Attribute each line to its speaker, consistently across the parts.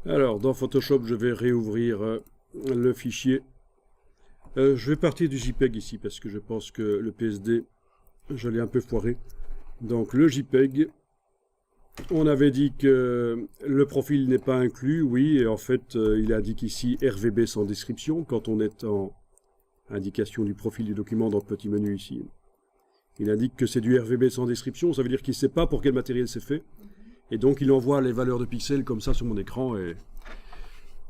Speaker 1: Alors, dans Photoshop, je vais réouvrir le fichier. Je vais partir du JPEG ici, parce que je pense que le PSD, je l'ai un peu foiré. Donc, le JPEG, on avait dit que le profil n'est pas inclus, oui, et en fait, il indique ici RVB sans description, quand on est en indication du profil du document dans le petit menu ici. Il indique que c'est du RVB sans description, ça veut dire qu'il ne sait pas pour quel matériel c'est fait. Et donc il envoie les valeurs de pixels comme ça sur mon écran et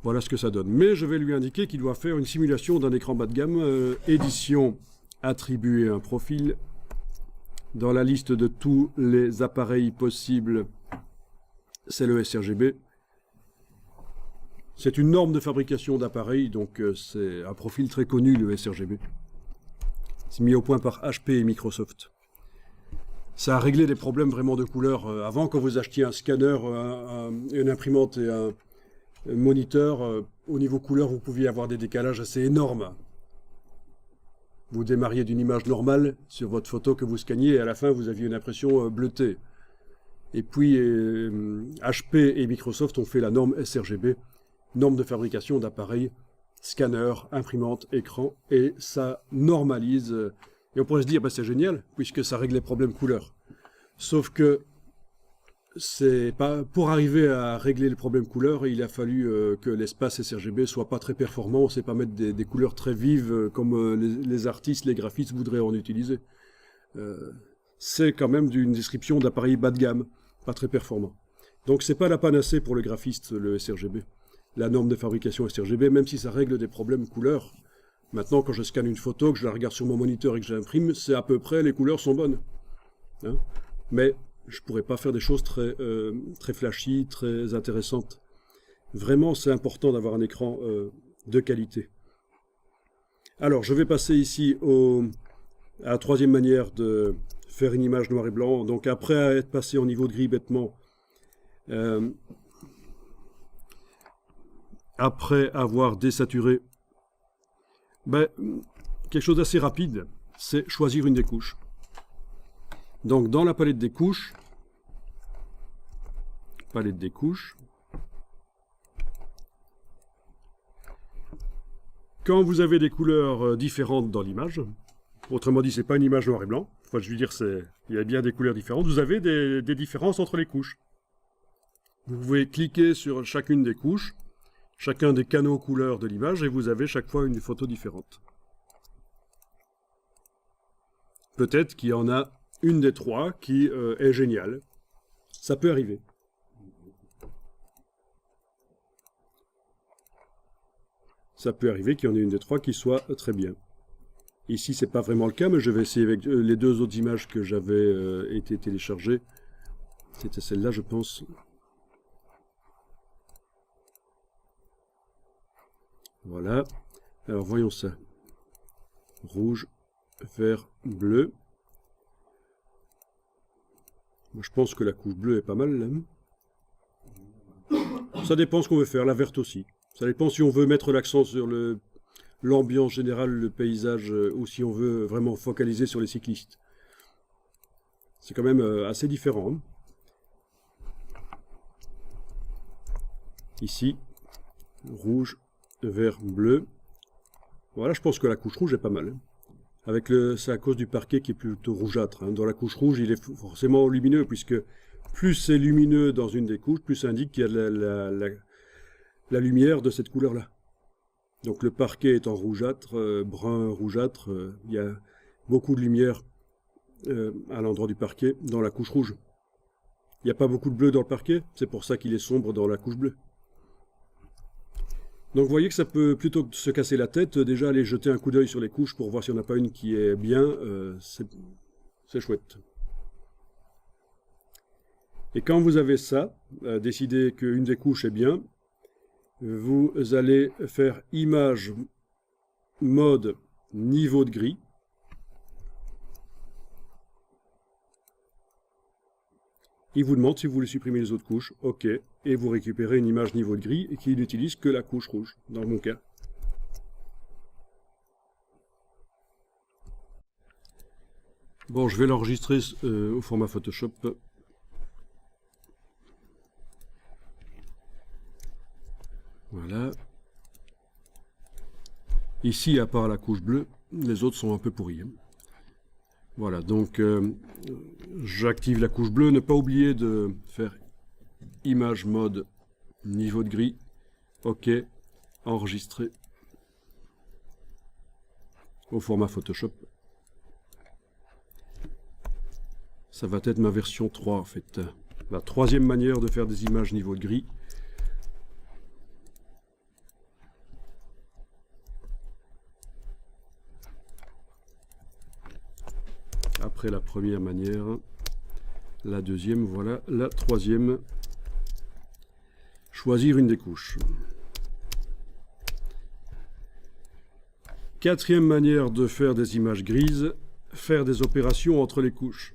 Speaker 1: voilà ce que ça donne. Mais je vais lui indiquer qu'il doit faire une simulation d'un écran bas de gamme, édition, attribuer un profil. Dans la liste de tous les appareils possibles, c'est le sRGB. C'est une norme de fabrication d'appareils, donc c'est un profil très connu, le sRGB. C'est mis au point par HP et Microsoft. Ça a réglé des problèmes vraiment de couleur. Avant, quand vous achetiez un scanner, une imprimante et un moniteur, au niveau couleur, vous pouviez avoir des décalages assez énormes. Vous démarriez d'une image normale sur votre photo que vous scanniez et à la fin, vous aviez une impression bleutée. Et puis, HP et Microsoft ont fait la norme sRGB, norme de fabrication d'appareils, scanner, imprimante, écran, et ça normalise. Et on pourrait se dire, bah, c'est génial, puisque ça règle les problèmes couleur. Sauf que c'est pas pour arriver à régler le problème couleur, il a fallu que l'espace sRGB soit pas très performant. On ne sait pas mettre des couleurs très vives comme les artistes, les graphistes voudraient en utiliser. C'est quand même d'une description d'appareil bas de gamme, pas très performant. Donc c'est pas la panacée pour le graphiste, le sRGB. La norme de fabrication sRGB, même si ça règle des problèmes couleur. Maintenant, quand je scanne une photo, que je la regarde sur mon moniteur et que je l'imprime, c'est à peu près, les couleurs sont bonnes. Hein, mais je ne pourrais pas faire des choses très flashy, très intéressantes. Vraiment, c'est important d'avoir un écran de qualité. Alors, je vais passer ici à la troisième manière de faire une image noir et blanc. Donc, après être passé au niveau de gris bêtement, après avoir désaturé, quelque chose d'assez rapide, c'est choisir une des couches. Donc dans la palette des couches, quand vous avez des couleurs différentes dans l'image, autrement dit, c'est pas une image noir et blanc, enfin, je veux dire, il y a bien des couleurs différentes, vous avez des différences entre les couches. Vous pouvez cliquer sur chacune des couches, chacun des canaux couleurs de l'image, et vous avez chaque fois une photo différente. Peut-être qu'il y en a une des trois qui est géniale. Ça peut arriver. Ça peut arriver qu'il y en ait une des trois qui soit très bien. Ici, c'est pas vraiment le cas, mais je vais essayer avec les deux autres images que j'avais été téléchargées. C'était celle-là, je pense. Voilà. Alors, voyons ça. Rouge, vert, bleu. Moi, je pense que la couche bleue est pas mal, là. Ça dépend ce qu'on veut faire, la verte aussi. Ça dépend si on veut mettre l'accent sur l'ambiance générale, le paysage, ou si on veut vraiment focaliser sur les cyclistes. C'est quand même assez différent. Hein. Ici, rouge, vert, bleu. Voilà, je pense que la couche rouge est pas mal. Hein. C'est à cause du parquet qui est plutôt rougeâtre. Hein. Dans la couche rouge, il est forcément lumineux, puisque plus c'est lumineux dans une des couches, plus ça indique qu'il y a la lumière de cette couleur-là. Donc le parquet est en rougeâtre, brun rougeâtre, il y a beaucoup de lumière à l'endroit du parquet dans la couche rouge. Il n'y a pas beaucoup de bleu dans le parquet, c'est pour ça qu'il est sombre dans la couche bleue. Donc vous voyez que ça peut, plutôt que de se casser la tête, déjà aller jeter un coup d'œil sur les couches pour voir s'il n'y en a pas une qui est bien, c'est chouette. Et quand vous avez ça, décidé qu'une des couches est bien, vous allez faire image, mode, niveau de gris. Il vous demande si vous voulez supprimer les autres couches. OK. Et vous récupérez une image niveau de gris qui n'utilise que la couche rouge, dans mon cas. Bon, je vais l'enregistrer au format Photoshop. Voilà. Ici, à part la couche bleue, les autres sont un peu pourris. Voilà, donc j'active la couche bleue. Ne pas oublier de faire image mode niveau de gris. OK, enregistrer au format Photoshop. Ça va être ma version 3 en fait. La troisième manière de faire des images niveau de gris. Après la première manière, la deuxième, voilà, la troisième. Choisir une des couches. Quatrième manière de faire des images grises, faire des opérations entre les couches.